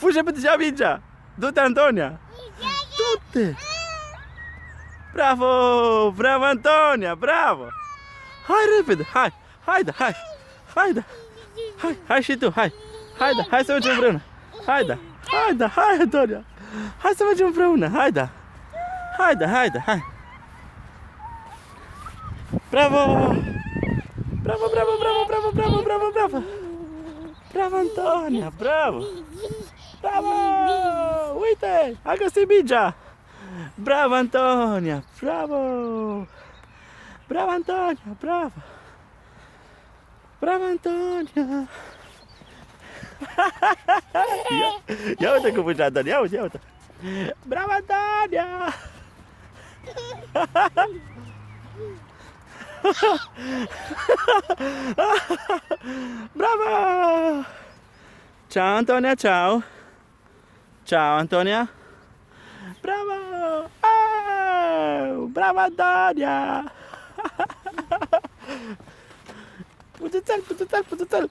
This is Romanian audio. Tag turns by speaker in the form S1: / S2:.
S1: Fugi repede și ia mingea! Du-te, Antonia! Du-te! Bravo! Bravo, Antonia! Bravo! Hai repede! Hai! Haide! Hai! Haide! Hai! Hai și tu! Hai! Haide! Hai să mergem împreună! Haide! Haide! Hai, Antonia! Hai să mergem împreună! Haide! Haide! Haide! Hai! Bravo! Bravo! Bravo! Bravo! Bravo! Bravo! Bravo! Bravo! Bravo, Antonia! Bravo! Bravo! Uite! A găsit mingea! Bravo, Antonia! Bravo! Bravo, Antonia! Bravo! Bravo, Antonia! Ia uite cum fugi, Antonia! Ia uite, ia uite! Bravo, Antonia! Bravo! Ciao, Antonia, ciao! Ciao, Antonia! Bravo! Oh, bravo, Antonia! Puțuțel, puțuțel, puțuțel!